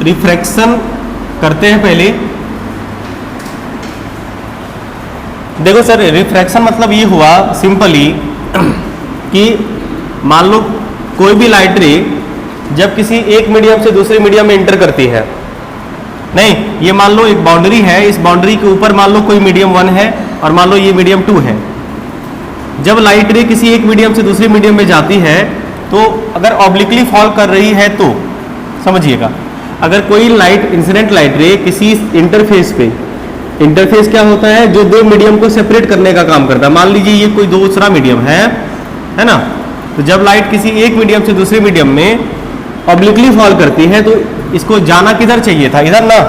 Refraction करते हैं पहले। देखो सर, रिफ्रैक्शन मतलब ये हुआ सिंपली कि मान लो कोई भी लाइट रे जब किसी एक मीडियम से दूसरे मीडियम में इंटर करती है, नहीं, ये मान लो एक बाउंड्री है, इस बाउंड्री के ऊपर मान लो कोई मीडियम 1 है और मान लो ये मीडियम 2 है। जब लाइट रे किसी एक मीडियम से दूसरे मीडियम में जाती है तो अगर ऑब्लिकली फॉल कर रही है तो समझिएगा, अगर कोई लाइट इंसिडेंट लाइट रे किसी इंटरफेस पे, इंटरफेस क्या होता है, जो दो मीडियम को सेपरेट करने का काम करता है। मान लीजिए ये कोई दूसरा मीडियम है ना, तो जब लाइट किसी एक मीडियम से दूसरे मीडियम में ऑब्लिकली फॉल करती है तो इसको जाना किधर चाहिए था, इधर ना,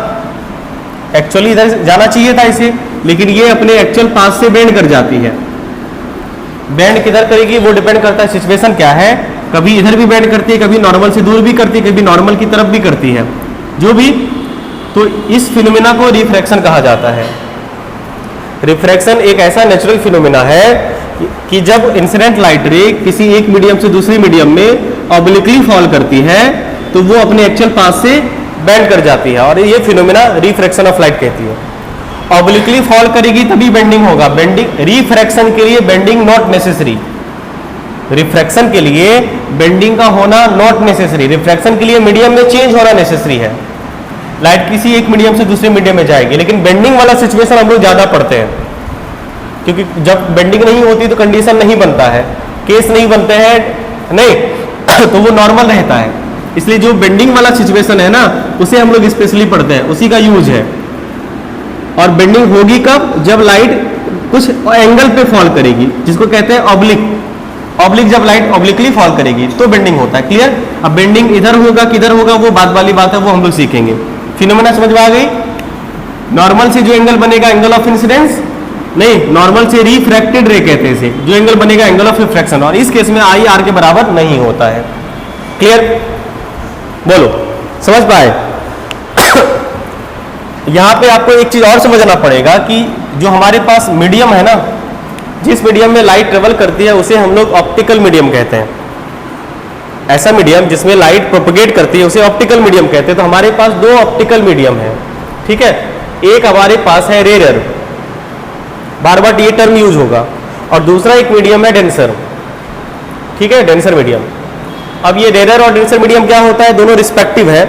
एक्चुअली इधर जाना चाहिए था इसे, लेकिन ये अपने एक्चुअल पाथ से बेंड कर जाती है। बेंड किधर करेगी वो डिपेंड करता है सिचुएशन क्या है, कभी इधर भी बेंड करती है, कभी नॉर्मल से दूर भी करती है, कभी नॉर्मल की तरफ भी करती है, जो भी। तो इस फिनोमेना को रिफ्रैक्शन कहा जाता है। रिफ्रैक्शन एक ऐसा नेचुरल फिनोमेना है कि जब इंसिडेंट लाइट रे किसी एक मीडियम से दूसरे मीडियम में ऑब्लिकली फॉल करती है तो वो अपने एक्चुअल पाथ से बेंड कर जाती है, और ये फिनोमेना रिफ्रैक्शन ऑफ लाइट कहती है। ऑब्लिकली फॉल करेगी तभी बेंडिंग होगा, बेंडिंग रिफ्रैक्शन के लिए बेंडिंग नॉट नेसेसरी, रिफ्रैक्शन के लिए बेंडिंग का होना नॉट नेसेसरी, रिफ्रैक्शन के लिए मीडियम में चेंज होना नेसेसरी है। लाइट किसी एक मीडियम से दूसरे मीडियम में जाएगी, लेकिन बेंडिंग वाला सिचुएशन हम लोग ज्यादा पढ़ते हैं, क्योंकि जब बेंडिंग नहीं होती तो कंडीशन नहीं बनता है, केस नहीं बनते हैं, नहीं तो वो नॉर्मल रहता है। इसलिए जो बेंडिंग वाला सिचुएशन है ना, उसे हम लोग स्पेशली पढ़ते हैं, उसी का यूज है। और बेंडिंग होगी कब, जब लाइट कुछ एंगल पे फॉल करेगी, जिसको कहते हैं ऑब्लिक। ऑब्लिक जब लाइट ऑब्लिकली फॉल करेगी तो बेंडिंग होता है। क्लियर? अब बेंडिंग इधर होगा किधर होगा वो बात वाली बात है, वो हम लोग सीखेंगे। फिनोमेना समझ में आ गई? नॉर्मल से जो एंगल बनेगा एंगल ऑफ इंसिडेंस, नहीं, नॉर्मल से रिफ्रैक्टेड रे कहते हैं इसे, जो एंगल बनेगा एंगल ऑफ रिफ्रैक्शन, और इस केस में आई आर के बराबर नहीं होता है। क्लियर? बोलो, समझ पाए? यहां पे आपको एक चीज और समझना पड़ेगा कि जो हमारे पास मीडियम है ना, जिस मीडियम में लाइट ट्रेवल करती है उसे हम लोग ऑप्टिकल मीडियम कहते हैं। ऐसा मीडियम जिसमें लाइट प्रोपगेट करती है उसे ऑप्टिकल मीडियम कहते हैं। तो हमारे पास दो ऑप्टिकल मीडियम है, ठीक है। एक हमारे पास है रेयर, बार बार ये टर्म यूज होगा, और दूसरा एक मीडियम है डेंसर, ठीक है, डेंसर मीडियम। अब ये रेयर और डेंसर मीडियम क्या होता है, दोनों रिस्पेक्टिव है।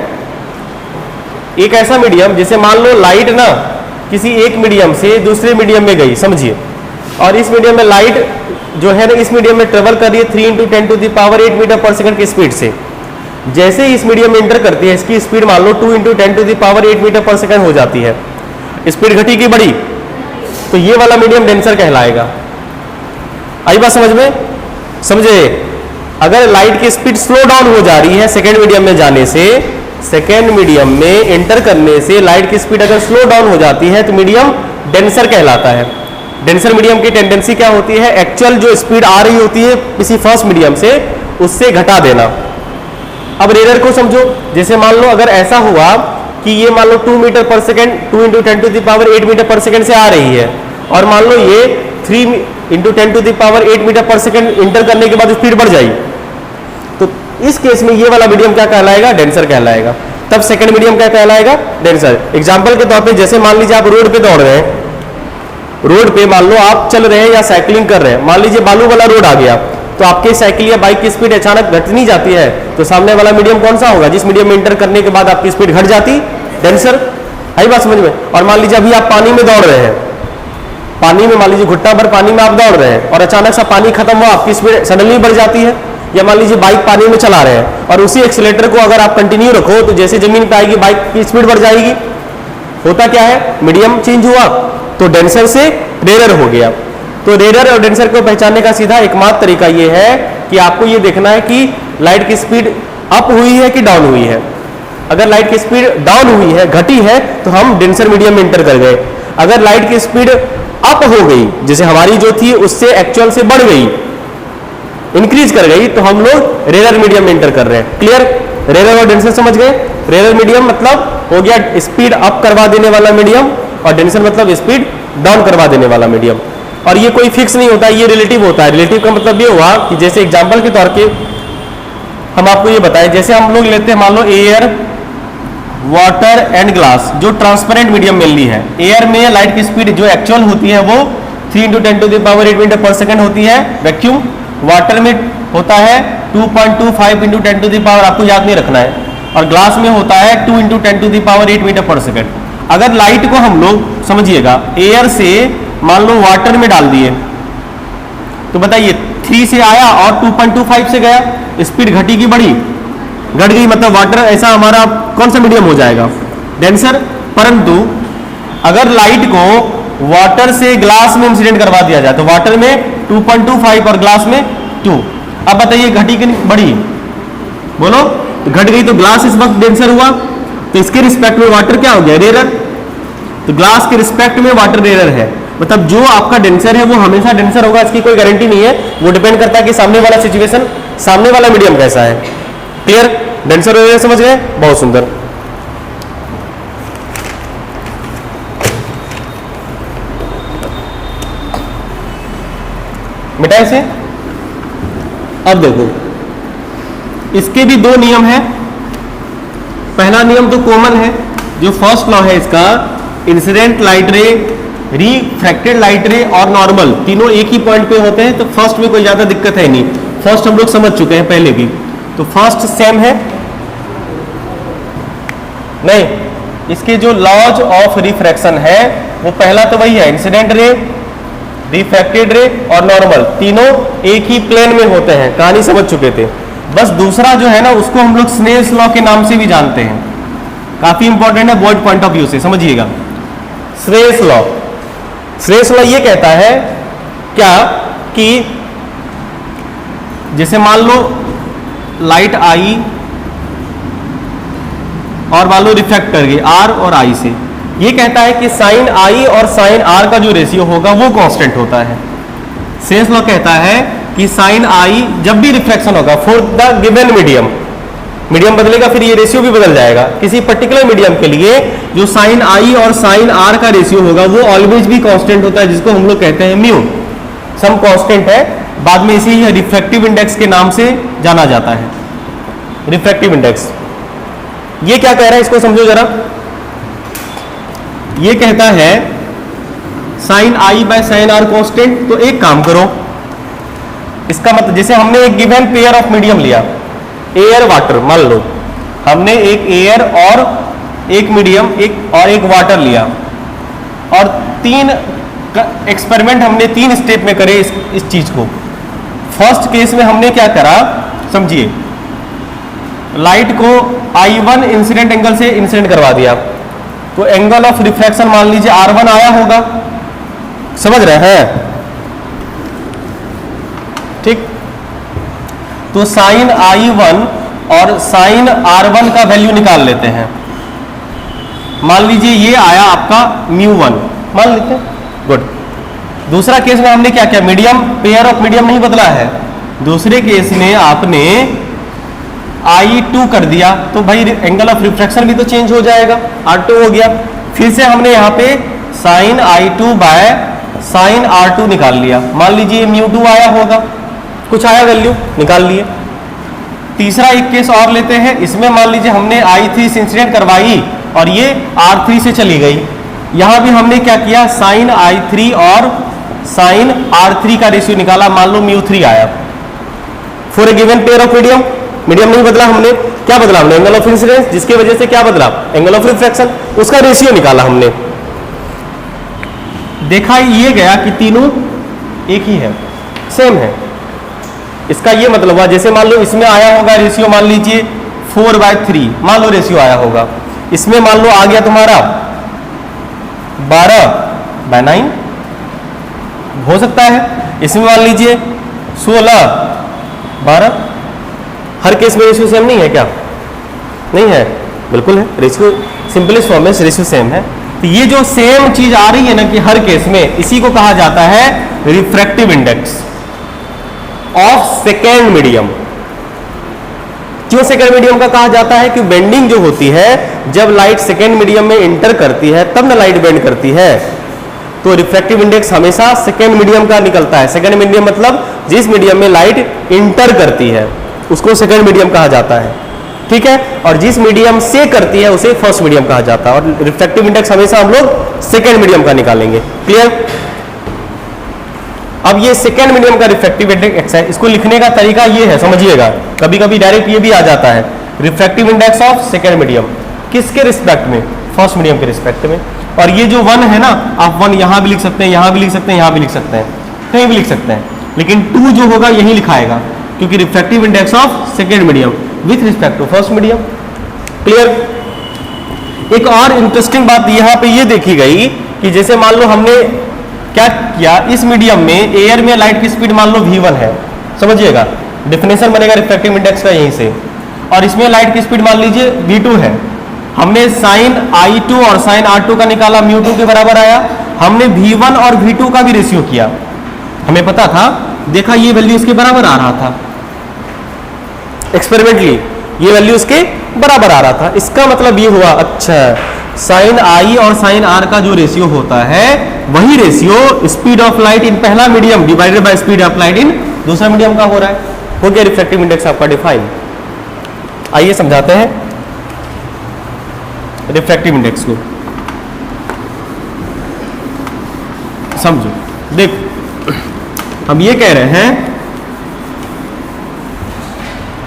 एक ऐसा मीडियम जिसे मान लो लाइट ना किसी एक मीडियम से दूसरे मीडियम में गई, समझिए, और इस मीडियम में लाइट जो है ना इस मीडियम में ट्रेवल कर रही है 3 × 10⁸ मीटर पर सेकंड की स्पीड से। जैसे इस मीडियम में एंटर करती है इसकी स्पीड मान लो 2 × 10⁸ मीटर पर सेकंड हो जाती है। स्पीड घटी की बढ़ी, तो ये वाला मीडियम डेंसर कहलाएगा। आई बात समझ में? समझे? अगर लाइट की स्पीड स्लो डाउन हो जा रही है सेकेंड मीडियम में जाने से, सेकेंड मीडियम में एंटर करने से लाइट की स्पीड अगर स्लो डाउन हो जाती है तो मीडियम डेंसर कहलाता है। डेंसर मीडियम की टेंडेंसी क्या होती है, एक्चुअल जो स्पीड आ रही होती है किसी फर्स्ट मीडियम से उससे घटा देना। अब रेयर को समझो, जैसे मान लो अगर ऐसा हुआ कि ये मान लो 2 metre per second 2 × 10⁸ metre per second से आ रही है, और मान लो ये 3 × 10⁸ मीटर पर सेकेंड इंटर करने के बाद स्पीड बढ़ जाएगी, तो इस केस में ये वाला मीडियम क्या कहलाएगा, डेंसर कहलाएगा। तब सेकेंड मीडियम क्या कहलाएगा, डेंसर। एग्जाम्पल के तौर पे जैसे मान लीजिए आप रोड पे दौड़ रहे हैं, रोड पे मान लो आप चल रहे हैं या साइकिलिंग कर रहे हैं, मान लीजिए बालू वाला रोड आ गया, तो आपकी साइकिल या बाइक की स्पीड अचानक घटनी जाती है, तो सामने वाला मीडियम कौन सा होगा, जिस मीडियम में एंटर करने के बाद आपकी स्पीड घट जाती, डेंसर। आई बात समझ में? और मान लीजिए अभी आप पानी में दौड़ रहे हैं, पानी में मान लीजिए घुट्टा भर पानी में आप दौड़ रहे हैं और अचानक सा पानी खत्म हुआ, आपकी स्पीड सडनली बढ़ जाती है। या मान लीजिए बाइक पानी में चला रहे हैं और उसी एक्सीलेटर को अगर आप कंटिन्यू रखो तो जैसे जमीन पे आएगी बाइक की स्पीड बढ़ जाएगी। होता क्या है, मीडियम चेंज हुआ तो डेंसर से रेयर हो गया। तो रेयर और डेंसर को पहचानने का सीधा एकमात्र तरीका ये है कि आपको ये देखना है कि लाइट की स्पीड अप हुई है कि डाउन हुई है। अगर लाइट की स्पीड डाउन हुई है, घटी है, तो हम डेंसर मीडियम में एंटर कर गए। अगर लाइट की स्पीड अप हो गई, जैसे हमारी जो थी उससे एक्चुअल से बढ़ गई, इंक्रीज कर गई, तो हम लोग रेयर मीडियम में एंटर कर रहे हैं। क्लियर? रेयर और डेंसर समझ गए? रेयर मीडियम मतलब हो गया स्पीड अप करवा देने वाला मीडियम, और डेंसर मतलब स्पीड डाउन करवा देने वाला मीडियम। और ये कोई फिक्स नहीं होता, ये रिलेटिव होता है। रिलेटिव का मतलब ये हुआ कि जैसे एग्जांपल के तौर पे हम आपको ये बताएं, जैसे हम लोग लेते हैं मान लो एयर वाटर एंड ग्लास, जो ट्रांसपेरेंट मीडियम मेनली है। एयर में लाइट की स्पीड जो एक्चुअल होती है वो 3 × 10⁻8 मीटर पर सेकेंड होती है वैक्यूम। वाटर में होता है 2.25 × 10⁻, आपको याद नहीं रखना है, और ग्लास में होता है 2 × 10⁻8 मीटर पर सेकेंड। अगर लाइट को हम लोग समझिएगा एयर से मान लो वाटर में डाल दिए, तो बताइए 3 से आया और 2.25 से गया, स्पीड घटी की बढ़ी? घट गई, मतलब वाटर ऐसा हमारा कौन सा मीडियम हो जाएगा? डेंसर। परंतु अगर लाइट को वाटर से ग्लास में इंसिडेंट करवा दिया जाए तो वाटर में 2.25 और ग्लास में 2। अब बताइए घटी कि बढ़ी? बोलो। तो घट गई तो ग्लास इस वक्त डेंसर हुआ, तो इसके रिस्पेक्ट में वाटर क्या हो गया? रेयर। तो ग्लास के रिस्पेक्ट में वाटर रेयर है, मतलब जो आपका डेंसर है वो हमेशा डेंसर होगा, इसकी कोई गारंटी नहीं है। वो डिपेंड करता है कि सामने वाला सिचुएशन, सामने वाला मीडियम कैसा है। क्लियर? डेंसर रेयर समझ गए? बहुत सुंदर। मिटाए से। अब देखो इसके भी दो नियम है। पहला नियम तो कॉमन है, जो फर्स्ट लॉ है इसका, इंसिडेंट लाइट रे, रिफ्रैक्टेड लाइट रे और नॉर्मल तीनों एक ही पॉइंट पे होते हैं, तो फर्स्ट में कोई ज्यादा दिक्कत है नहीं। फर्स्ट हम लोग समझ चुके हैं पहले भी, तो फर्स्ट सेम है नहीं। इसके जो लॉज ऑफ रिफ्रैक्शन है वो पहला तो वही है, इंसिडेंट रे, रिफ्रैक्टेड रे और नॉर्मल तीनों एक ही प्लेन में होते हैं, कहानी समझ चुके थे। बस दूसरा जो है ना उसको हम लोग स्नेल्स लॉ के नाम से भी जानते हैं, काफी इंपॉर्टेंट है बोर्ड पॉइंट ऑफ व्यू से, समझिएगा। स्नेल्स लॉ, स्नेल्स लॉ ये कहता है क्या कि जैसे मान लो लाइट आई और मान लो रिफ्लेक्ट कर गई आर और आई से, ये कहता है कि साइन आई और साइन आर का जो रेशियो होगा वो कांस्टेंट होता है। स्नेल्स लॉ कहता है कि साइन आई जब भी रिफ्लेक्शन होगा for the given medium, medium बदलेगा फिर ये रेशियो भी बदल जाएगा। किसी पर्टिकुलर मीडियम के लिए जो साइन आई और साइन आर का रेशियो होगा वो ऑलवेज भी कांस्टेंट होता है, जिसको हम लोग कहते हैं म्यू। सम कांस्टेंट है, बाद में इसे रिफ्रैक्टिव इंडेक्स के नाम से जाना जाता है, रिफ्रैक्टिव इंडेक्स। ये क्या कह रहा है इसको समझो जरा। ये कहता है sine i by sine r constant, तो एक काम करो, इसका मतलब जैसे हमने एक गिवन पेयर ऑफ मीडियम लिया, एयर वाटर, मान लो हमने एक एयर और एक मीडियम एक वाटर लिया, और 3 एक्सपेरिमेंट हमने 3 स्टेप में करे इस चीज को। फर्स्ट केस में हमने क्या करा समझिए, लाइट को I1 इंसिडेंट एंगल से इंसिडेंट करवा दिया, तो एंगल ऑफ रिफ्रैक्शन मान लीजिए R1 आया होगा, समझ रहे हैं? ठीक, तो साइन I1 और साइन R1 का वैल्यू निकाल लेते हैं। मान लीजिए ये आया आपका μ1, मान लेते हैं, गुड। दूसरा केस में हमने क्या किया, मीडियम, पेयर ऑफ मीडियम नहीं बदला है। दूसरे केस में आपने I2 कर दिया, तो भाई एंगल ऑफ रिफ्रैक्शन भी तो चेंज हो जाएगा, R2 हो गया। फिर से हमने यहाँ पे sign I2 by sine R2 निकाल लिया, मान लीजिए μ2 आया होगा, कुछ आया वैल्यू, निकाल लिए। तीसरा एक केस और लेते हैं, इसमें मान लीजिए हमने I3 से इंसिडेंट करवाई और ये R3 से चली गई। यहां भी हमने क्या किया, साइन I3 और साइन R3 का रेशियो निकाला, मान लो μ3 आया। For a given pair of medium, medium नहीं बदला हमने, क्या बदला हमने, एंगल ऑफ इंसिडेंस, जिसकी वजह से क्या बदला, एंगल ऑफ रिफ्रैक्शन, उसका रेशियो निकाला हमने। देखा ये गया कि तीनों एक ही है, सेम है। इसका ये मतलब हुआ, जैसे मान लो इसमें आया होगा रेशियो, मान लीजिए 4/3 मान लो रेशियो आया होगा, इसमें मान लो आ गया तुम्हारा 12/9 हो सकता है, इसमें मान लीजिए 16/12। हर केस में रेशियो सेम नहीं है क्या? नहीं है, बिल्कुल है। रेशियो सिंपलेस्ट फॉर्म में रेशियो सेम है। तो ये जो सेम चीज आ रही है ना कि हर केस में, इसी को कहा जाता है refractive index of second medium. क्यों सेकेंड मीडियम का कहा जाता है कि बेंडिंग जो होती है, जब लाइट सेकेंड मीडियम में इंटर करती है तब ना लाइट बेंड करती है, तो रिफ्रैक्टिव इंडेक्स हमेशा सेकेंड मीडियम का निकलता है। सेकेंड मीडियम मतलब जिस मीडियम में लाइट इंटर करती है उसको सेकेंड मीडियम कहा जाता है। ठीक है, और जिस मीडियम से करती है उसे फर्स्ट मीडियम कहा जाता है, और रिफ्रैक्टिव इंडेक्स हमेशा हम लोग सेकेंड मीडियम का निकालेंगे। क्लियर? अब ये सेकेंड मीडियम का रिफ्रैक्टिव इंडेक्स है, इसको लिखने का तरीका ये है, समझिएगा। कभी कभी डायरेक्ट ये भी आ जाता है, refractive index of second medium, किसके रिस्पेक्ट में? फर्स्ट मीडियम के रिस्पेक्ट में। और ये जो 1 है ना, आप 1 यहां भी लिख सकते हैं, यहां भी लिख सकते हैं, यहां भी लिख सकते हैं, कहीं भी लिख सकते हैं, लेकिन 2 जो होगा यही लिखाएगा, क्योंकि refractive index of second medium with respect to first medium. Clear? एक और इंटरेस्टिंग बात यहां पे ये देखी गई कि जैसे मान लो हमने क्या किया, इस मीडियम में एयर में लाइट की स्पीड मान लो v1 है, समझिएगा, डेफिनेशन बनेगा रिफ्रैक्टिव इंडेक्स का यहीं से, और इसमें लाइट की स्पीड मान लीजिए v2 है। हमने साइन I2 और साइन R2 का निकाला, μ2 के बराबर आया। हमने v1 और v2 का भी रेशियो किया, हमें पता था, देखा ये वैल्यू इसके बराबर आ रहा था, एक्सपेरिमेंटली ये वैल्यू इसके बराबर आ रहा था। इसका मतलब ये हुआ, अच्छा साइन I और साइन R का जो रेशियो होता है वही ratio speed of light in पहला medium divided by speed of light in दूसरा मीडियम का हो रहा है। हो गया रिफ्रैक्टिव इंडेक्स आपका डिफाइन। आइए समझाते हैं रिफ्रैक्टिव इंडेक्स को, समझो। देख, हम ये कह रहे हैं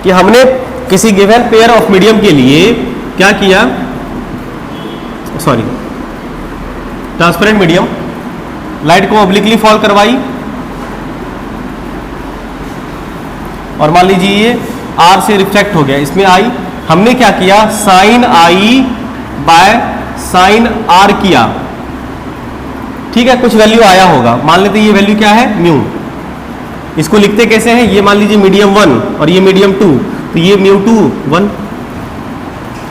कि हमने किसी गिवन पेयर ऑफ मीडियम के लिए क्या किया, सॉरी, ट्रांसपेरेंट मीडियम, लाइट को ऑब्लिकली फॉल करवाई, और मान लीजिए ये R से रिफ्लेक्ट हो गया, इसमें आई, हमने क्या किया, sine I by sine R किया, ठीक है, कुछ वैल्यू आया होगा, मान लेते ये वैल्यू क्या है, म्यू। इसको लिखते कैसे हैं, ये मान लीजिए मीडियम 1 और ये मीडियम 2, तो ये μ2 1।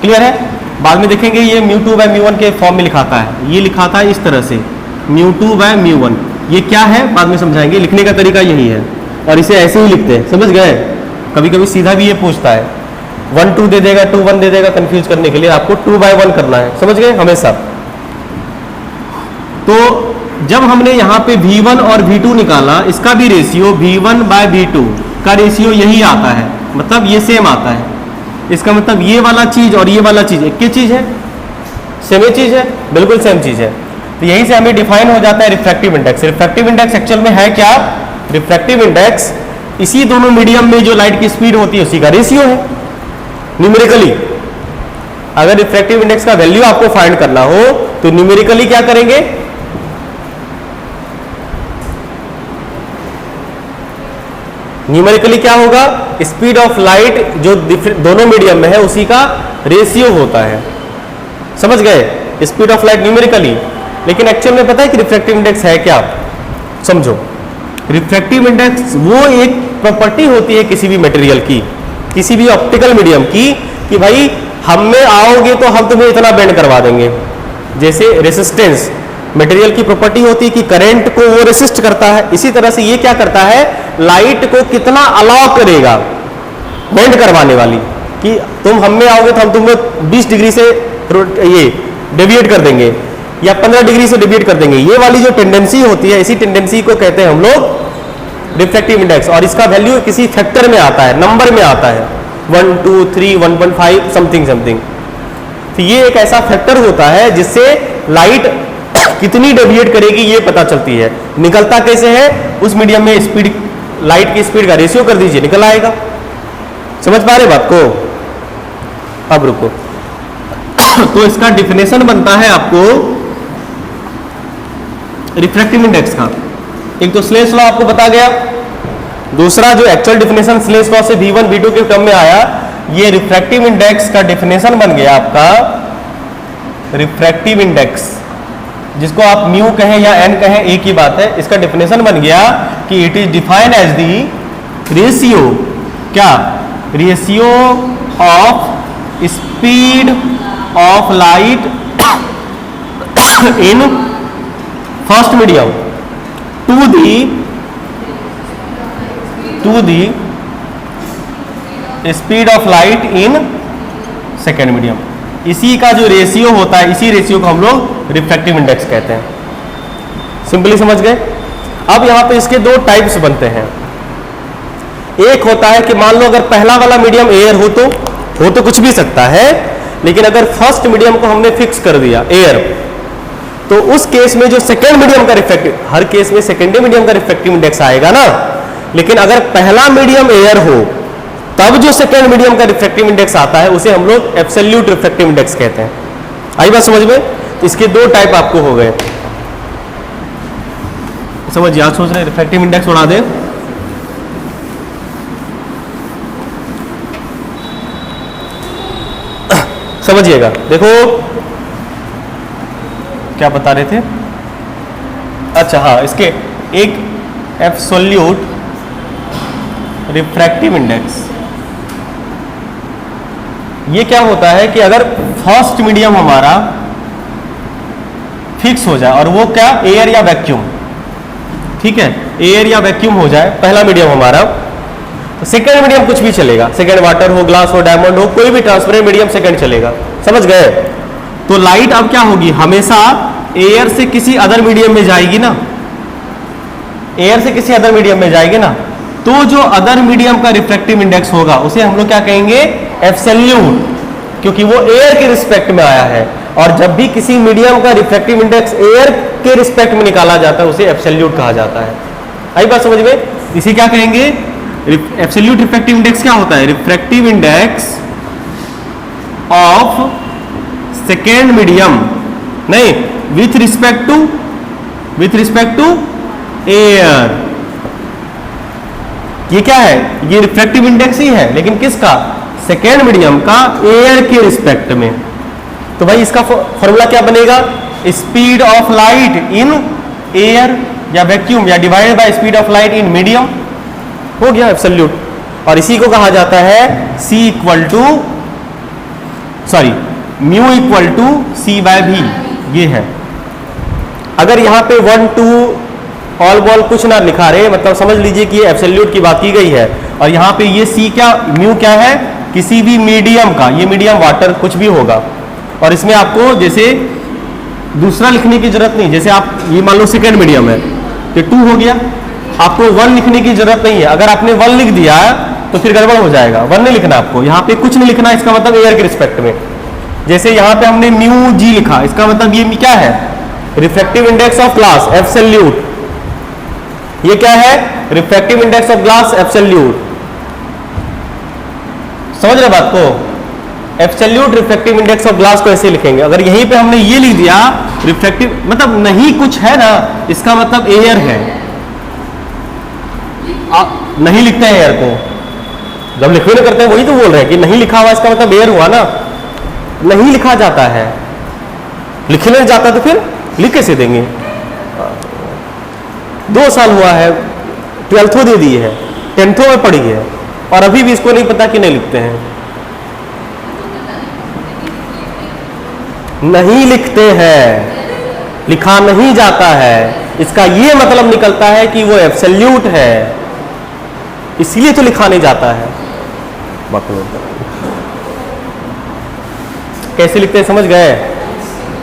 क्लियर है? बाद में देखेंगे ये μ2 बाय μ1 के फॉर्म में लिखाता है, ये लिखाता है इस तरह से μ2 बाय μ1। ये क्या है बाद में समझाएंगे, लिखने का तरीका यही है, और इसे ऐसे ही लिखते हैं, समझ गए? कभी कभी सीधा भी ये पूछता है, 1 2 दे देगा, 2 1 दे देगा, कंफ्यूज करने के लिए आपको 2 बाय 1 करना है, समझ गए हमेशा। तो जब हमने यहाँ पे v1 और v2 निकाला, इसका भी रेशियो v1 बाय v2 का रेशियो यही आता है, मतलब ये सेम आता है। इसका मतलब ये वाला चीज और ये वाला चीज एक ही चीज है, सेम ही चीज है, बिल्कुल सेम चीज है। तो यहीं से हमें डिफाइन हो जाता है refractive index. Refractive index actual में है क्या, रिफ्रैक्टिव इंडेक्स इसी दोनों मीडियम में जो लाइट की स्पीड होती है उसी का रेशियो है न्यूमेरिकली। अगर रिफ्रैक्टिव इंडेक्स का वैल्यू आपको फाइंड करना हो तो न्यूमेरिकली क्या करेंगे, न्यूमेरिकली क्या होगा, स्पीड ऑफ लाइट जो दोनों मीडियम में है उसी का रेशियो होता है, समझ गए, स्पीड ऑफ लाइट न्यूमेरिकली। लेकिन एक्चुअल में पता है कि रिफ्रैक्टिव इंडेक्स है क्या, समझो। रिफ्रैक्टिव इंडेक्स वो एक प्रॉपर्टी होती है किसी भी मटेरियल की, किसी भी ऑप्टिकल मीडियम की, कि भाई हम में आओगे तो हम तुम्हें इतना बेंड करवा देंगे। जैसे रेसिस्टेंस मटेरियल की प्रॉपर्टी होती है कि करंट को वो रेसिस्ट करता है, इसी तरह से ये क्या करता है, लाइट को कितना अलाउ करेगा बेंड करवाने वाली, कि तुम हम में आओगे तो हम तुम्हें 20 डिग्री से ये डेविएट कर देंगे या 15 डिग्री से डेविएट कर देंगे। ये वाली जो टेंडेंसी होती है, इसी टेंडेंसी को कहते हैं हम लोग रिफ्रैक्टिव इंडेक्स, और इसका वैल्यू किसी फैक्टर में आता है, नंबर में आता है, 1 2 3 1.5 समथिंग समथिंग। तो ये एक ऐसा फैक्टर होता है जिससे लाइट कितनी डेविएट करेगी ये पता चलती है। निकलता कैसे है, उस मीडियम में स्पीड, लाइट की स्पीड का रेशियो कर दीजिए, निकल आएगा। समझ पा रहे बात को? अब रुको तो इसका डिफिनेशन बनता है आपको रिफ्रैक्टिव इंडेक्स का। एक तो स्लेस लॉ आपको बता गया, दूसरा जो एक्चुअल डिफिनेशन स्लेस लॉ से v1 v2 के टर्म में आया, ये रिफ्रैक्टिव इंडेक्स का डिफिनेशन बन गया आपका रिफ्रैक्टिव इंडेक्स, जिसको आप म्यू कहें या एन कहें एक ही बात है। इसका डिफिनेशन बन गया कि it is defined as the ratio, क्या, ratio of speed of light in first medium to the speed of light in second medium. इसी का जो रेशियो होता है, इसी रेशियो को हम लोग रिफ्रैक्टिव इंडेक्स कहते हैं। सिंपली समझ गए? अब यहां पे इसके दो टाइप्स बनते हैं। एक होता है कि मान लो अगर पहला वाला मीडियम एयर हो तो हो तो कुछ भी सकता है, लेकिन अगर फर्स्ट मीडियम को हमने फिक्स कर दिया एयर, तो उस केस में जो सेकेंड मीडियम का रिफ्रैक्टिव, हर केस में सेकेंडरी मीडियम का रिफ्रैक्टिव इंडेक्स आएगा ना, लेकिन अगर पहला मीडियम एयर हो तब जो सेकेंड मीडियम का रिफ्रैक्टिव इंडेक्स आता है उसे हम लोग एब्सोल्यूट रिफ्रैक्टिव इंडेक्स कहते हैं। आई बात समझ में? इसके दो टाइप आपको हो गए, समझिए। आप सोच रहे हैं रिफ्रैक्टिव इंडेक्स उड़ा दे, समझिएगा। देखो क्या बता रहे थे, अच्छा हाँ, इसके एक एब्सोल्यूट रिफ्रैक्टिव इंडेक्स, ये क्या होता है कि अगर फर्स्ट मीडियम हमारा फिक्स हो जाए, और वो क्या, एयर या वैक्यूम, ठीक है, एयर या वैक्यूम हो जाए पहला मीडियम हमारा, तो सेकेंड मीडियम कुछ भी चलेगा, सेकेंड वाटर हो, ग्लास हो, डायमंड हो, कोई भी ट्रांसपेरेंट मीडियम सेकेंड चलेगा, समझ गए? तो लाइट अब क्या होगी, हमेशा एयर से किसी अदर मीडियम में जाएगी ना, एयर से किसी अदर मीडियम में जाएगी ना, तो जो अदर मीडियम का रिफ्रैक्टिव इंडेक्स होगा उसे हम लोग क्या कहेंगे, एब्सोल्यूट, क्योंकि वो एयर के रिस्पेक्ट में आया है। और जब भी किसी मीडियम का रिफ्रैक्टिव इंडेक्स एयर के रिस्पेक्ट में निकाला जाता है उसे एब्सोल्यूट कहा जाता है। आई बात समझ में? इसे क्या कहेंगे, एब्सोल्यूट रिफ्रैक्टिव इंडेक्स क्या होता है, refractive index of second medium, नहीं, विथ रिस्पेक्ट टू एयर। ये क्या है, ये रिफ्रैक्टिव इंडेक्स ही है, लेकिन किसका, सेकेंड मीडियम का एयर के रिस्पेक्ट में। तो भाई इसका फॉर्मूला क्या बनेगा, speed of light in air या वैक्यूम, या divided by speed of light in medium, हो गया एब्सोल्यूट। और इसी को कहा जाता है C equal to, sorry, mu equal to C by V, ये है। अगर यहाँ पे 1 2 ऑल बॉल कुछ ना लिखा रहे, मतलब समझ लीजिए कि ये एब्सोल्यूट की बात की गई है, और यहाँ पे ये C क्या, म्यू क्या है, किसी भी मीडियम का, ये मीडियम वाटर कुछ भी होगा, और इसमें आपको जैसे दूसरा लिखने की जरूरत नहीं, जैसे आप ये मान लो सेकेंड मीडियम है तो 2 हो गया, आपको 1 लिखने की जरूरत नहीं है। अगर आपने 1 लिख दिया तो फिर गड़बड़ हो जाएगा, 1 नहीं लिखना आपको, यहाँ पे कुछ नहीं लिखना, इसका मतलब एयर के रिस्पेक्ट में। जैसे यहाँ पे हमने म्यू जी लिखा, इसका मतलब ये क्या है, refractive index of glass, absolute. ये क्या है, refractive index of glass, absolute. समझ रहे बात को, absolute refractive index of glass को ऐसे लिखेंगे। अगर यहीं पे हमने ये लिख दिया रिफ्रैक्टिव, मतलब नहीं कुछ है ना, इसका मतलब एयर है। आप नहीं लिखते हैं एयर को, जब लिखवे नहीं करते हैं वही तो बोल रहे हैं कि नहीं लिखा हुआ, इसका मतलब एयर हुआ ना, नहीं लिखा जाता है, लिखने जाता तो फिर लिख कैसे देंगे। 2 साल हुआ है, 12th दे दी है, 10th में पढ़ी है, और अभी भी इसको नहीं पता कि नहीं लिखते हैं। नहीं लिखते हैं, लिखा नहीं जाता है, इसका ये मतलब निकलता है कि वो एब्सोल्यूट है, इसलिए तो लिखा नहीं जाता है। कैसे लिखते हैं समझ गए,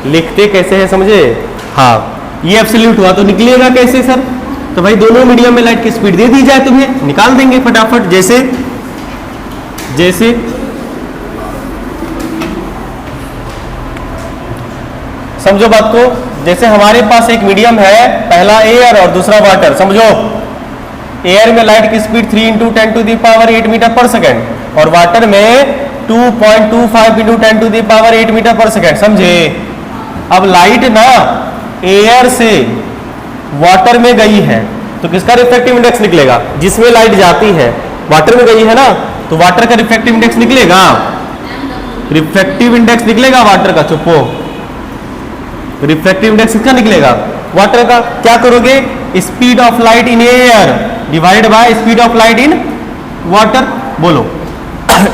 लिखते कैसे हैं समझे? हाँ, ये एब्सोल्यूट हुआ तो निकलेगा कैसे सर? तो भाई दोनों मीडियम में लाइट की स्पीड दे दी जाए, तुम्हें निकाल देंगे फटाफट। जैसे जैसे समझो बात को, जैसे हमारे पास एक मीडियम है, पहला एयर और दूसरा वाटर। समझो, एयर में लाइट की स्पीड 3 × 10⁸ मीटर पर सेकेंड, और वाटर में 2.25 × 10⁸ मीटर पर सेकेंड। समझे? अब लाइट ना एयर से वाटर में गई है तो किसका रिफ्रैक्टिव इंडेक्स निकलेगा? जिसमें लाइट जाती है, वाटर में गई है ना, तो वाटर का रिफ्रैक्टिव इंडेक्स निकलेगा, रिफ्रैक्टिव इंडेक्स निकलेगा वाटर का। चुप्पो, रिफ्रैक्टिव इंडेक्स किसका निकलेगा? वाटर का। क्या करोगे? Speed of light in air divide by speed of light in water. बोलो,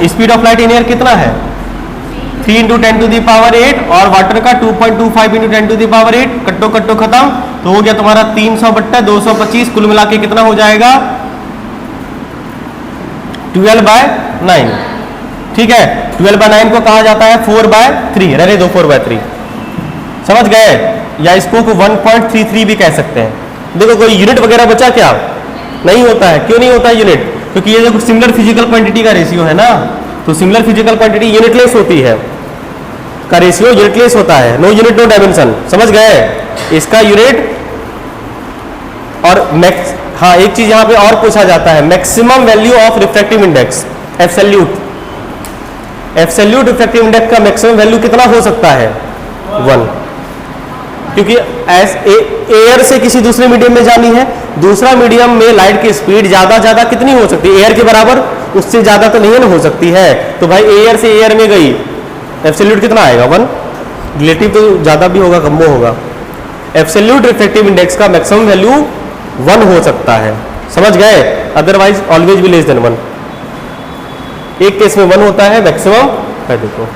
speed of light in air कितना है? 3 × 10⁸, और वाटर का 2.25 × 10⁸। कट्टो कट्टो खत्म, तो हो गया तुम्हारा 300/225। कुल मिला के कितना हो जाएगा? 12/9। ठीक है, 12/9 को कहा जाता है 4/3। रहने दो 4/3, समझ गए? या इसको 1.33 भी कह सकते हैं। देखो कोई यूनिट वगैरह बचा क्या? नहीं होता है। क्यों नहीं होता है यूनिट? क्योंकि ये जो सिमिलर फिजिकल क्वांटिटी का रेशियो है ना, तो सिमिलर फिजिकल क्वांटिटी यूनिटलेस होती है, का रेशियो यूनिटलेस होता है, नो यूनिट नो डायमेंशन, समझ गए? इसका यूनिट और मैक्स, हाँ एक चीज यहां पे और पूछा जाता है, maximum value of refractive index, absolute refractive index का मैक्सिमम वैल्यू कितना हो सकता है? 1, क्योंकि एयर से किसी दूसरे मीडियम में जानी है, दूसरा मीडियम में लाइट की स्पीड ज्यादा कितनी हो सकती है? एयर के बराबर, उससे ज्यादा तो नहीं ना हो सकती है। तो भाई एयर से एयर में गई, एब्सोल्यूट कितना आएगा? 1। रिलेटिव तो ज्यादा भी होगा कम होगा। एब्सोल्यूट रिफ्रैक्टिव इंडेक्स का मैक्सिमम वैल्यू 1 हो सकता है, समझ गए? अदरवाइज ऑलवेज भी लेस देन 1। एक केस में 1 होता है मैक्सिमम है, देखो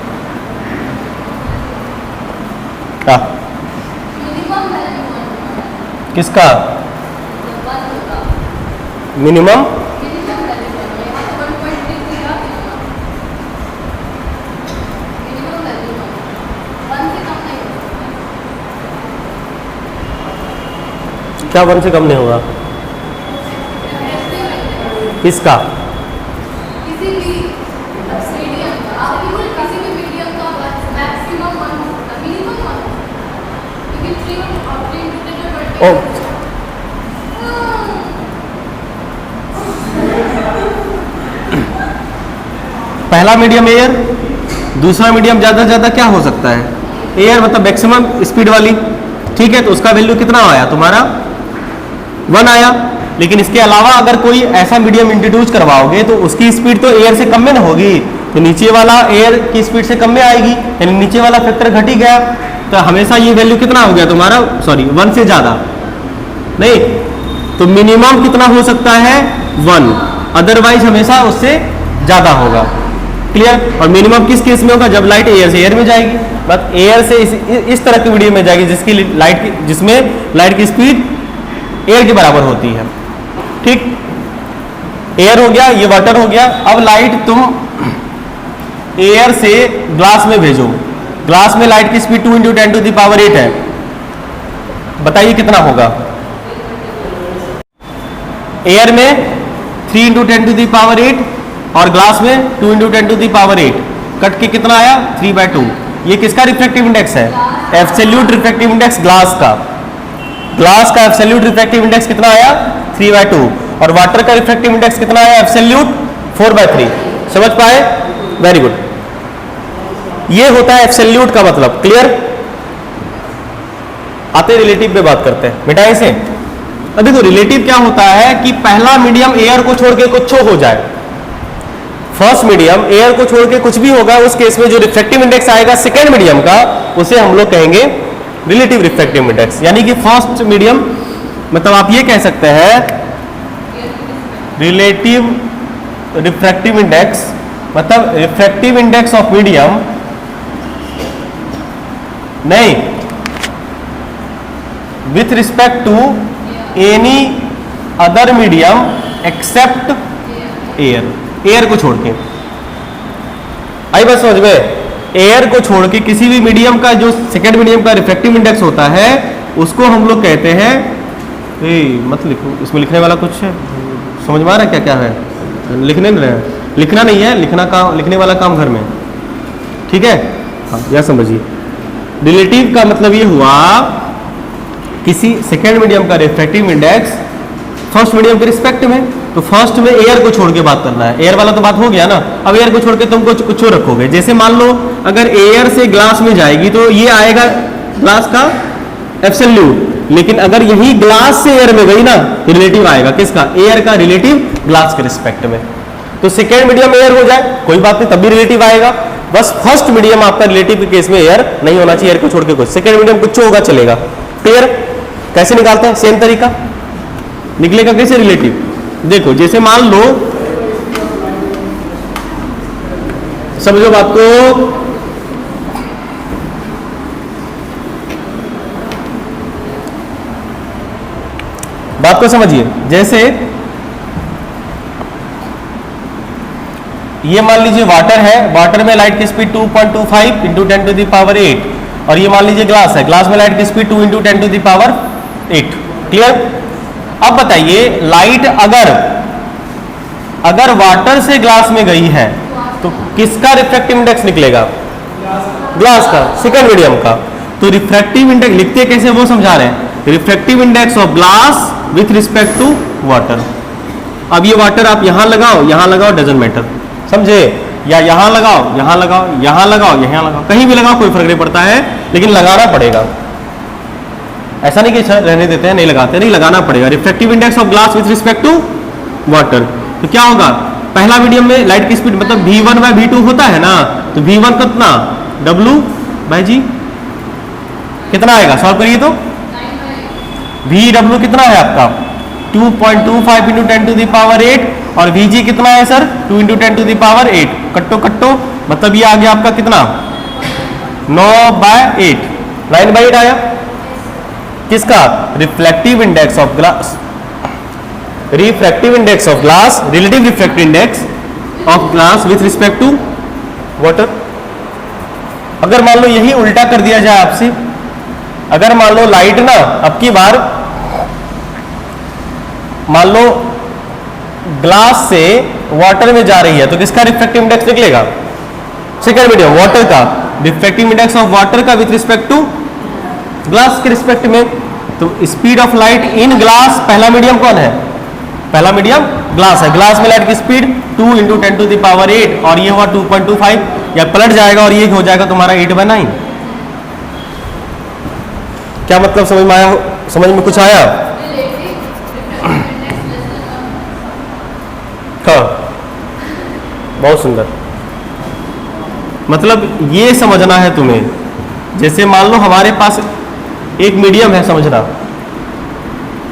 क्या किसका मिनिमम? क्या 1 से कम नहीं होगा? किसका? ओ पहला मीडियम एयर, दूसरा मीडियम ज्यादा से ज्यादा क्या हो सकता है? एयर, मतलब मैक्सिमम स्पीड वाली, ठीक है? तो उसका वैल्यू कितना आया तुम्हारा? 1 आया। लेकिन इसके अलावा अगर कोई ऐसा मीडियम इंट्रोड्यूस करवाओगे तो उसकी स्पीड तो एयर से कम में ना होगी, तो नीचे वाला एयर की स्पीड से कम में आएगी, यानी नीचे वाला फैक्टर घट ही गया। तो हमेशा ये वैल्यू कितना हो गया तुम्हारा? सॉरी 1 से ज्यादा नहीं, तो मिनिमम कितना हो सकता है? 1, अदरवाइज हमेशा उससे ज्यादा होगा। क्लियर? और मिनिमम किस केस में होगा? जब लाइट एयर से एयर में जाएगी, बस एयर से इस तरह की मीडियम में जाएगी जिसमें लाइट की स्पीड एयर के बराबर होती है, ठीक? एयर हो गया, ये वाटर हो गया। अब लाइट तुम एयर से ग्लास में भेजो, ग्लास में लाइट की स्पीड 2 × 10⁸ है, बताइए कितना होगा? एयर में 3 × 10⁸ और ग्लास में 2 × 10⁸, कट के कितना आया? 3/2। ये किसका रिफ्रैक्टिव इंडेक्स है? एब्सोल्यूट रिफ्रैक्टिव इंडेक्स ग्लास का। ग्लास का एब्सोल्यूट रिफ्रैक्टिव इंडेक्स कितना आया? 3/2। और वाटर का रिफ्रैक्टिव इंडेक्स कितना आया? एब्सोल्यूट 4/3। समझ पाए? Very good. ये होता है एब्सोल्यूट का मतलब। क्लियर? आते रिलेटिव पे बात करते हैं, मिटाए से। अब देखो रिलेटिव क्या होता है कि पहला मीडियम एयर को छोड़ के कुछ हो जाए, फर्स्ट मीडियम एयर को छोड़ के कुछ भी होगा, उस केस में जो रिफ्रैक्टिव इंडेक्स आएगा सेकेंड मीडियम का, उसे हम लोग कहेंगे रिलेटिव रिफ्रैक्टिव इंडेक्स। यानी कि फर्स्ट मीडियम, मतलब आप ये कह सकते हैं रिलेटिव रिफ्रैक्टिव इंडेक्स, मतलब रिफ्रैक्टिव इंडेक्स ऑफ मीडियम नहीं, with respect to any other medium except air. Air को छोड़ के, आई बात समझ में? एयर को छोड़ के किसी भी मीडियम का जो सेकेंड मीडियम का रिफ्रैक्टिव इंडेक्स होता है उसको हम लोग कहते हैं, मत लिखो, इसमें लिखने वाला कुछ है समझ में आ रहा है? क्या क्या है? लिखने नहीं रहे, लिखना नहीं है, लिखने वाला काम घर में, ठीक है? हाँ, यह समझिए। रिलेटिव का मतलब ये हुआ किसी सेकेंड मीडियम का रिफ्रैक्टिव इंडेक्स फर्स्ट मीडियम के रिस्पेक्ट में। तो फर्स्ट में एयर को छोड़ के बात करना है, एयर वाला तो बात हो गया ना। अब एयर को छोड़ के तुम कुछ रखोगे, जैसे मान लो अगर एयर से ग्लास में जाएगी तो ये आएगा ग्लास का एब्सोल्यूट, लेकिन अगर यही ग्लास से एयर में गई ना तो रिलेटिव आएगा किसका? एयर का रिलेटिव ग्लास के रिस्पेक्ट में। तो सेकेंड मीडियम एयर हो जाए कोई बात नहीं, तब भी रिलेटिव आएगा। बस फर्स्ट मीडियम आपका रिलेटिव के केस में एयर नहीं होना चाहिए, एयर को छोड़ के कुछ, सेकेंड मीडियम कुछ होगा चलेगा। क्लियर? कैसे निकालते हैं? सेम तरीका निकलेगा। कैसे रिलेटिव? देखो जैसे मान लो, समझो बात को, बात को समझिए। जैसे ये मान लीजिए वाटर है, वाटर में लाइट की स्पीड 2.25 × 10⁸, और ये मान लीजिए ग्लास है, ग्लास में लाइट की स्पीड 2 × 10⁸। क्लियर? अब बताइए लाइट अगर वाटर से ग्लास में गई है तो किसका रिफ्रैक्टिव इंडेक्स निकलेगा? ग्लास का, सेकेंड मीडियम का। तो रिफ्रैक्टिव इंडेक्स लिखते कैसे वो समझा रहे हैं। Refractive index of glass with respect to water. अब ये वाटर आप यहां लगाओ, डजंट मैटर, समझे? या यहां लगाओ, यहां लगाओ, यहां लगाओ, यहां लगाओ, कहीं भी लगाओ, कोई फर्क नहीं पड़ता है, लेकिन लगाना पड़ेगा। ऐसा नहीं कि रहने देते हैं, नहीं लगाते, नहीं लगाना पड़ेगा। Refractive index of glass with respect to water. तो क्या होगा, पहला मीडियम में लाइट की स्पीड मतलब v1/v2 होता है ना, तो v1 कितना, w/g कितना आएगा, सॉल्व करिए तो vw कितना है आपका 2.25 × 10⁸ और vg कितना है सर 2 × 10⁸। कट्टो कट्टो मतलब ये आ गया आपका कितना 9/8, 9/8 आया। किसका? Reflective index of glass, refractive index of glass, relative refractive index of glass with respect to water. अगर मान लो यही उल्टा कर दिया जाए आपसे, अगर मान लो लाइट ना अब की बार मान लो ग्लास से वाटर में जा रही है, तो किसका रिफ्रैक्टिव इंडेक्स निकलेगा? सेकेंड मीडियम वाटर का। रिफ्रैक्टिव इंडेक्स ऑफ वाटर का विथ रिस्पेक्ट टू ग्लास के रिस्पेक्ट में। तो speed of light in glass, पहला मीडियम कौन है? पहला मीडियम ग्लास है। ग्लास में लाइट की स्पीड 2 × 10⁸ और ये हुआ 2.25, या पलट जाएगा और ये हो जाएगा तुम्हारा 8/9। क्या मतलब समझ में आया? समझ में कुछ आया? हाँ, बहुत सुंदर। मतलब ये समझना है तुम्हें, जैसे मान लो हमारे पास एक मीडियम है, समझना,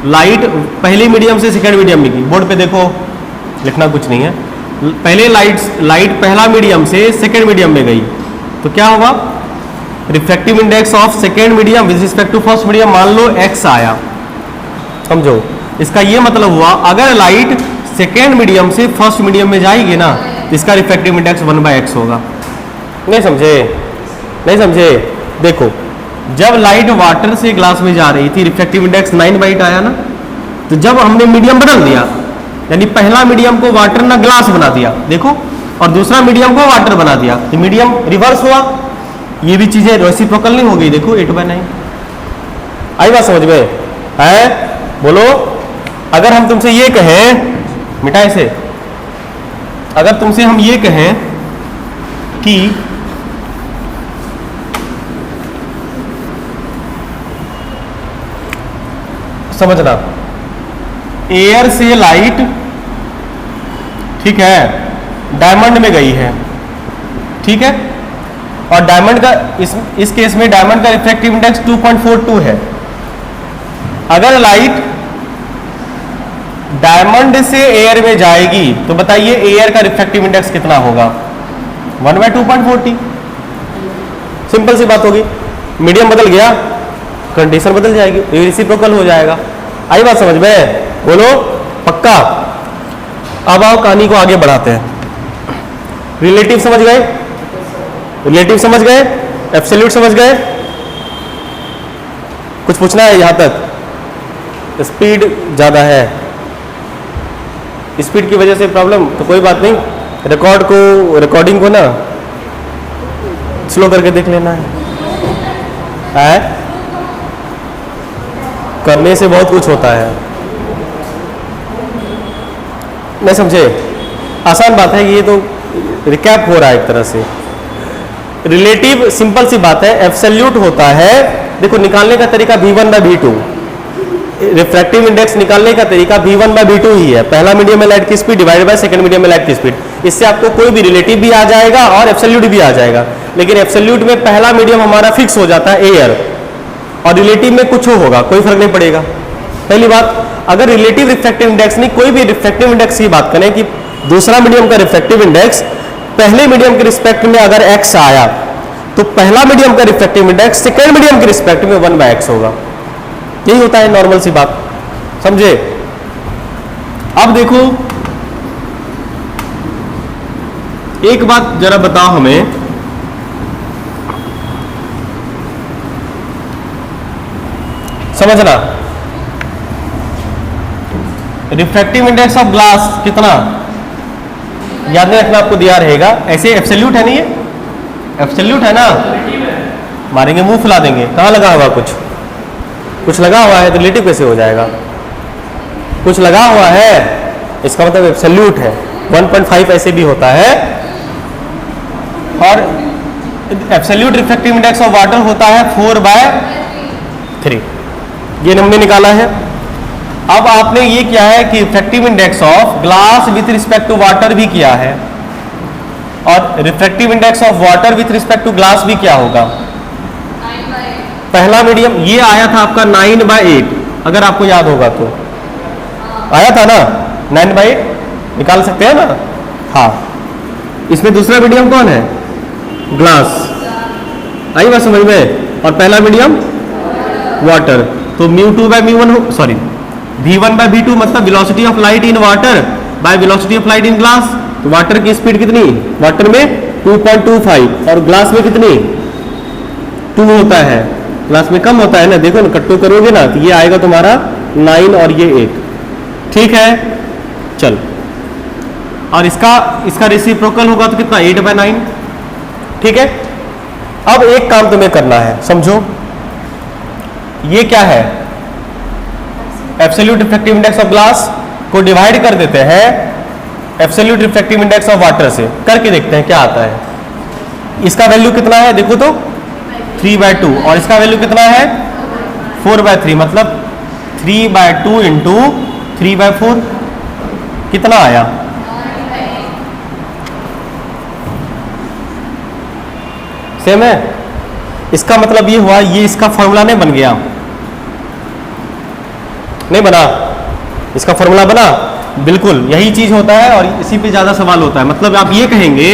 लाइट पहले मीडियम से सेकेंड मीडियम में गई, बोर्ड पे देखो, लिखना कुछ नहीं है। पहले लाइट पहला मीडियम से सेकेंड मीडियम में गई, तो क्या होगा? Refractive index of second medium with respect to first medium मान लो x आया, समझो। इसका ये मतलब हुआ अगर लाइट सेकेंड मीडियम से फर्स्ट मीडियम में जाएगी ना, तो इसका रिफ्रैक्टिव इंडेक्स 1/x होगा। नहीं समझे? नहीं समझे? देखो, जब लाइट वाटर से ग्लास में जा रही थी, रिफ्रैक्टिव इंडेक्स 9/8 आया ना। तो जब हमने मीडियम बदल दिया, यानी पहला मीडियम को वाटर ना ग्लास बना दिया, देखो, और दूसरा मीडियम को वाटर बना दिया, तो मीडियम रिवर्स हुआ। ये भी चीजें रेसिप्रोकल नहीं हो गई, देखो 8/9। आई बात समझ में? है? बोलो। अगर हम तुमसे ये कहें, मिटाए से, अगर तुमसे हम ये कहें कि समझना, एयर से लाइट, ठीक है, डायमंड में गई है, ठीक है, और डायमंड का इस केस में डायमंड का रिफ्रैक्टिव इंडेक्स 2.42 है। अगर लाइट डायमंड से एयर में जाएगी तो बताइए एयर का रिफ्रैक्टिव इंडेक्स कितना होगा? 1/2.40। सिंपल सी बात होगी। मीडियम बदल गया, कंडीशन बदल जाएगी, रेसिप्रोकल हो जाएगा। आई बात समझ में? बोलो पक्का। अब आओ कहानी को आगे बढ़ाते हैं। रिलेटिव समझ गए? रिलेटिव समझ गए? एब्सोल्यूट समझ गए? कुछ पूछना है यहां तक? स्पीड ज्यादा है, स्पीड की वजह से प्रॉब्लम, तो कोई बात नहीं, रिकॉर्डिंग को ना स्लो करके देख लेना है? करने से बहुत कुछ होता है, नहीं समझे? आसान बात है, ये तो रिकैप हो रहा है एक तरह से। रिलेटिव सिंपल सी बात है, एब्सोल्यूट होता है, देखो निकालने का तरीका v1/v2, रिफ्रैक्टिव इंडेक्स निकालने का तरीका v1/v2 ही है। पहला मीडियम में लाइट की speed divided by second medium में लाइट की स्पीड। इससे आपको कोई भी रिलेटिव भी आ जाएगा और एब्सोल्यूट भी आ जाएगा, लेकिन एब्सोल्यूट में पहला मीडियम हमारा फिक्स हो जाता है एयर, और रिलेटिव में कुछ होगा, कोई फर्क नहीं पड़ेगा। पहली बात, अगर रिलेटिव रिफ्रैक्टिव इंडेक्स नहीं, कोई भी रिफ्रैक्टिव इंडेक्स की बात करें कि दूसरा मीडियम का रिफ्रैक्टिव इंडेक्स पहले मीडियम के रिस्पेक्ट में अगर x आया, तो पहला मीडियम का रिफ्रैक्टिव इंडेक्स सेकेंड मीडियम के रिस्पेक्ट में 1/x होगा। यही होता है नॉर्मल सी बात, समझे? अब देखो एक बात जरा बताओ हमें, समझना, रिफ्रैक्टिव इंडेक्स ऑफ ग्लास कितना? याद नहीं रखना, आपको दिया रहेगा ऐसे। एब्सोल्यूट है नहीं, ये एब्सोल्यूट है ना, मारेंगे मुंह फुला देंगे। कहाँ लगा हुआ कुछ लगा हुआ है तो रिलेटिव कैसे हो जाएगा? कुछ लगा हुआ है इसका मतलब एब्सोल्यूट है। 1.5 ऐसे भी होता है। और absolute refractive index of water होता है 4/3, ये हमने निकाला है। अब आपने ये किया है कि refractive index of glass with respect to water भी किया है, और refractive index of water with respect to glass भी क्या होगा? पहला मीडियम ये आया था आपका 9/8, अगर आपको याद होगा तो आया था ना 9/8, निकाल सकते हैं ना? हाँ। इसमें दूसरा मीडियम कौन है? ग्लास। आई बात समझ में? और पहला मीडियम वाटर। तो μ2/μ1 सॉरी v1/v2 मतलब velocity of light in water by velocity of light in glass. तो वाटर की स्पीड कितनी? वाटर में 2.25 और ग्लास में कितनी? 2 होता है। ग्लास में कम होता है ना, देखो ना, कट्टू करोगे ना तो ये आएगा तुम्हारा 9 और ये 8। ठीक है, चल। और इसका रेसिप्रोकल होगा तो कितना? 8/9। ठीक है। अब एक काम तुम्हें करना है, समझो। ये क्या है? Absolute refractive index of glass को डिवाइड कर देते हैं absolute refractive index of water से, करके देखते हैं क्या आता है। इसका वैल्यू कितना है देखो तो 3/2, और इसका वैल्यू कितना है 4/3, मतलब 3/2 इंटू 3/4 कितना आया? सेम है। इसका मतलब ये हुआ, ये इसका फॉर्मूला नहीं बन गया, नहीं बना, इसका फॉर्मूला बना। बिल्कुल यही चीज होता है और इसी पे ज्यादा सवाल होता है। मतलब आप ये कहेंगे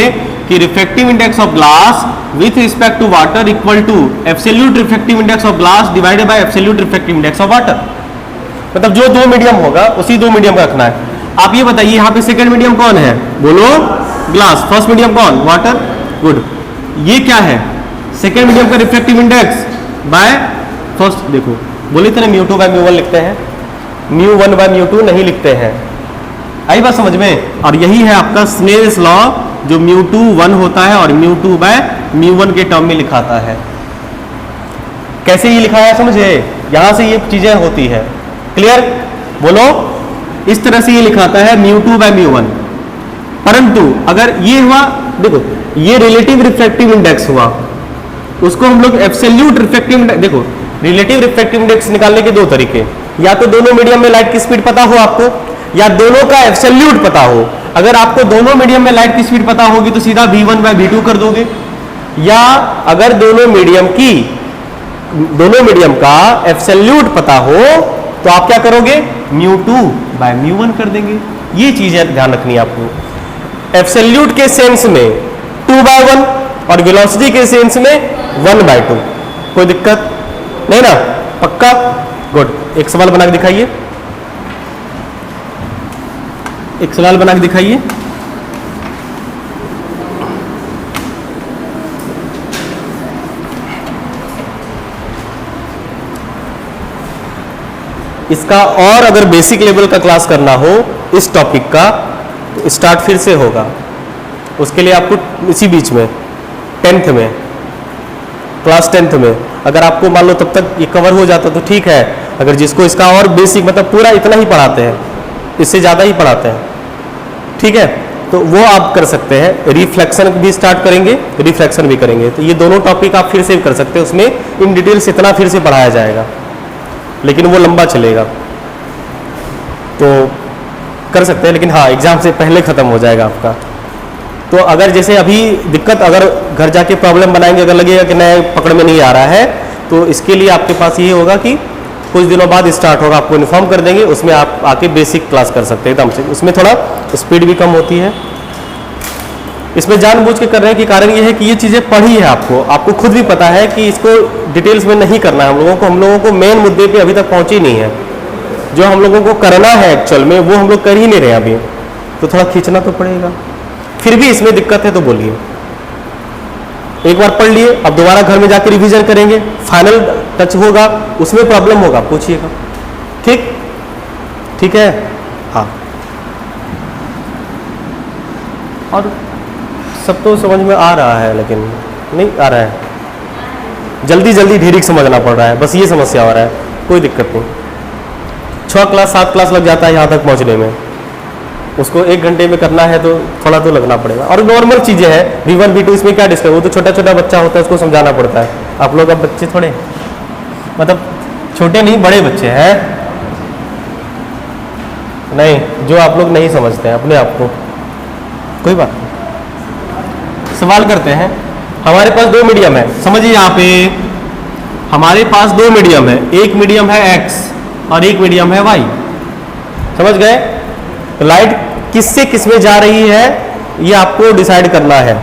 कि refractive index of glass with respect to water equal to absolute refractive index of glass divided by absolute refractive index of water. मतलब जो दो मीडियम होगा उसी दो मीडियम का रखना है। आप ये बताइए यहाँ पे सेकंड मीडियम कौन है? बोलो ग्लास। फर्स्ट मीडियम कौन? वाटर। गुड। ये क्या है? सेकेंड मीडियम का रिफ्रैक्टिव इंडेक्स बाय फर्स्ट। देखो बोले थे ना μ2/μ1 लिखते हैं, μ1/μ2 नहीं लिखते हैं। आई बात समझ में? और यही है आपका स्नेल्स लॉ, जो μ2 1 होता है और μ2/μ1 के टर्म में लिखाता है। कैसे ये लिखा है समझे? यहां से ये चीजें होती है। क्लियर? बोलो। इस तरह से ये लिखाता है μ2/μ1। परंतु अगर ये हुआ, देखो ये रिलेटिव रिफ्रैक्टिव इंडेक्स हुआ, उसको हम लोग एब्सोल्यूट रिफ्रैक्टिव इंडेक्स। देखो रिलेटिव रिफ्रैक्टिव इंडेक्स निकालने के दो तरीके, या तो दोनों मीडियम में लाइट की स्पीड पता हो आपको, या दोनों का एब्सोल्यूट पता हो। अगर आपको दोनों मीडियम में लाइट की स्पीड पता होगी तो सीधा v1/v2 कर दोगे, या अगर दोनों मीडियम का एब्सोल्यूट पता हो तो आप क्या करोगे? μ2/μ1 कर देंगे। ये चीजें ध्यान रखनी है आपको। एब्सोल्यूट के सेंस में 2/1 और वेलोसिटी के सेंस में 1/2। कोई दिक्कत नहीं ना? पक्का? गुड। एक सवाल बना के दिखाइए, एक सवाल बना के दिखाइए। इसका और अगर बेसिक लेवल का क्लास करना हो इस टॉपिक का तो स्टार्ट फिर से होगा। उसके लिए आपको इसी बीच में 10th में, क्लास 10th में, अगर आपको मान लो तब तक ये कवर हो जाता तो ठीक है। अगर जिसको इसका और बेसिक, मतलब पूरा इतना ही पढ़ाते हैं, इससे ज़्यादा ही पढ़ाते हैं, ठीक है, तो वो आप कर सकते हैं। रिफ्लेक्शन भी स्टार्ट करेंगे, रिफ्लेक्शन भी करेंगे, तो ये दोनों टॉपिक आप फिर से कर सकते हैं। उसमें इन डिटेल्स इतना फिर से पढ़ाया जाएगा, लेकिन वो लंबा चलेगा, तो कर सकते हैं। लेकिन हाँ, एग्जाम से पहले ख़त्म हो जाएगा आपका। तो अगर जैसे अभी दिक्कत, अगर घर जाके प्रॉब्लम बनाएंगे, अगर लगेगा कि नए पकड़ में नहीं आ रहा है, तो इसके लिए आपके पास ये होगा कि कुछ दिनों बाद स्टार्ट होगा, आपको इन्फॉर्म कर देंगे, उसमें आप आके बेसिक क्लास कर सकते हैं एकदम से। उसमें थोड़ा स्पीड भी कम होती है। इसमें जानबूझ के कर रहे हैं कि कारण ये है कि ये चीज़ें पढ़ी है आपको खुद भी पता है कि इसको डिटेल्स में नहीं करना है हम लोगों को मेन मुद्दे पे अभी तक पहुँची नहीं है। जो हम लोगों को करना है एक्चुअल में वो हम लोग कर ही नहीं रहे अभी, तो थोड़ा खींचना तो पड़ेगा। फिर भी इसमें दिक्कत है तो बोलिए। एक बार पढ़ लिए, अब दोबारा घर में जाकर रिवीजन करेंगे, फाइनल टच होगा, उसमें प्रॉब्लम होगा पूछिएगा। ठीक? ठीक है? हाँ। और सब तो समझ में आ रहा है, लेकिन नहीं आ रहा है, जल्दी जल्दी ढेरी समझना पड़ रहा है, बस ये समस्या हो रहा है। कोई दिक्कत नहीं, 6 क्लास 7 क्लास लग जाता है यहाँ तक पहुँचने में, उसको 1 घंटे में करना है तो थोड़ा तो लगना पड़ेगा। और नॉर्मल चीज़ें हैं, V1 V2 इसमें क्या डिस्कस, वो तो छोटा छोटा बच्चा होता है, उसको समझाना पड़ता है। आप लोग अब बच्चे थोड़े, मतलब छोटे नहीं बड़े बच्चे हैं, नहीं जो आप लोग नहीं समझते हैं अपने आप को, कोई बात नहीं। सवाल करते हैं, हमारे पास 2 मीडियम है, समझिए यहाँ पे हमारे पास 2 मीडियम है, एक मीडियम है X और एक मीडियम है Y, समझ गए? तो लाइट किससे किस में जा रही है ये आपको डिसाइड करना है।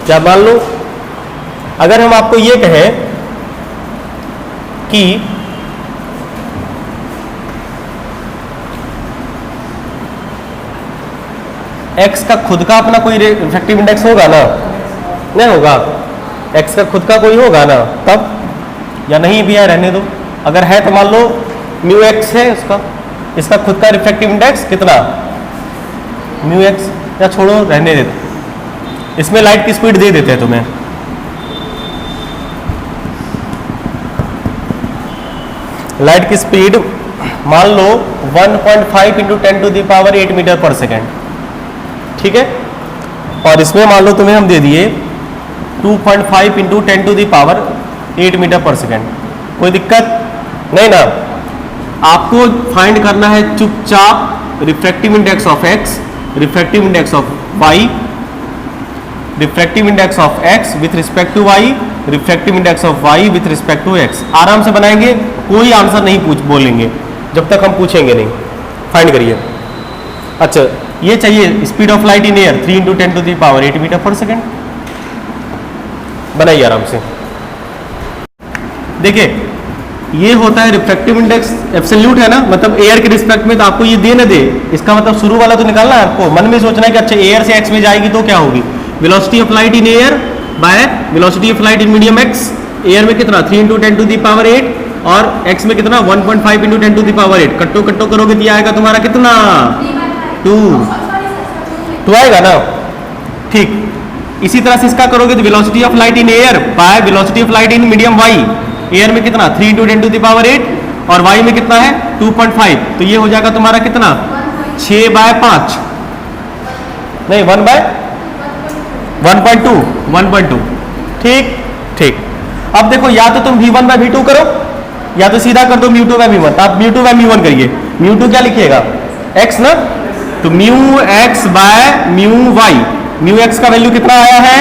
क्या मान लो अगर हम आपको ये कहें कि X का खुद का अपना कोई रिफ्रैक्टिव इंडेक्स होगा ना, नहीं होगा, X का खुद का कोई होगा ना, तब या नहीं भी है रहने दो, अगर है तो मान लो μx है उसका, इसका खुद का रिफ्रैक्टिव इंडेक्स कितना μx, या छोड़ो रहने देते, इसमें लाइट की स्पीड दे देते हैं तुम्हें, लाइट की स्पीड मान लो 1.5 × 10⁸ मीटर पर सेकेंड, ठीक है, और इसमें मान लो तुम्हें हम दे दिए 2.5 × 10⁸ मीटर पर सेकेंड, कोई दिक्कत नहीं ना। आपको फाइंड करना है चुपचाप refractive index of x, refractive index of y, refractive index of x with respect to y, refractive index of y with respect to x, आराम से बनाएंगे, कोई आंसर नहीं बोलेंगे जब तक हम पूछेंगे नहीं। फाइंड करिए। अच्छा, ये चाहिए speed of light in air 3 × 10⁸ metre per second, बनाइए आराम से। देखिए ये होता है रिफ्रैक्टिव इंडेक्स, एब्सोल्यूट है ना, मतलब एयर के रिस्पेक्ट में, तो आपको ये दे न दे, इसका मतलब शुरू वाला तो निकालना है आपको, मन में सोचना है कि अच्छा एयर से x में जाएगी तो क्या होगी, velocity of light in air by velocity of light in medium x, air में कितना 3 × 10⁸ और x में कितना 1.5 × 10⁸, कट्टो कट्टो करोगे तो आएगा तुम्हारा कितना 2 आएगा ना, ठीक। इसी तरह से इसका करोगे तो velocity of light in air by velocity of light in medium y, air में कितना 3 × 10⁸ और y में कितना है 2.5, तो ये हो जाएगा तुम्हारा कितना 6/5, नहीं 1/1.2, ठीक ठीक। अब देखो या तो तुम v1/v2 करो या तो सीधा कर दो μ2/v1, आप μ2/v1 करिए, μ2 क्या लिखिएगा x ना, तो μx/μy, μx का वैल्यू कितना आया है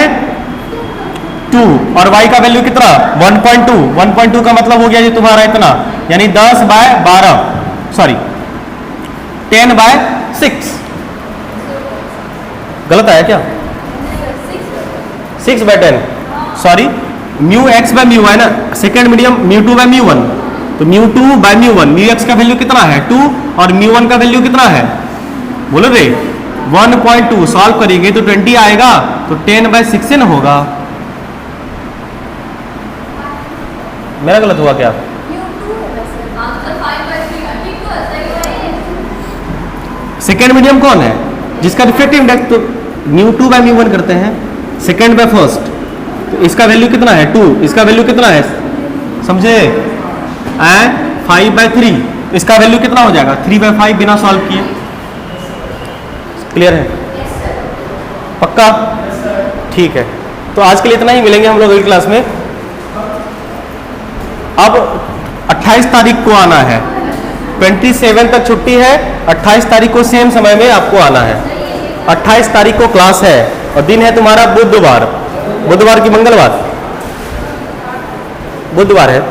2 और y का वैल्यू कितना 1.2, 1.2 का मतलब हो गया जी तुम्हारा इतना, यानी 10/12, सॉरी 10/6, गलत आया क्या 6/10, सॉरी μx/μy है ना, सेकेंड मीडियम μ2/μ1, तो μ2/μ1, μx का वैल्यू कितना है 2 और μ1 का वैल्यू कितना है बोलो रे 1.2, सॉल्व करेंगे तो 20 आएगा, तो 10/6 न होगा, मेरा गलत हुआ क्या, सेकेंड मीडियम कौन है जिसका रिफ्रैक्टिव इंडेक्स, तो μ2/μ1 करते हैं, सेकेंड बाय फर्स्ट, तो इसका वैल्यू कितना है 2, इसका वैल्यू कितना है समझे 5/3, इसका वैल्यू कितना हो जाएगा 3/5 बिना सॉल्व किए, क्लियर है पक्का, ठीक है। तो आज के लिए इतना ही, मिलेंगे हम लोग अगली क्लास में। अब 28 तारीख को आना है, 27 तक छुट्टी है, 28 तारीख को सेम समय में आपको आना है, 28 तारीख को क्लास है और दिन है तुम्हारा बुधवार, बुधवार की मंगलवार, बुधवार है,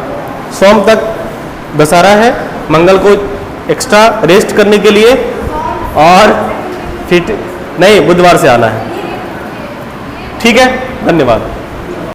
सोम तक दशहरा है, मंगल को एक्स्ट्रा रेस्ट करने के लिए, और फिर नहीं बुधवार से आना है, ठीक है, धन्यवाद।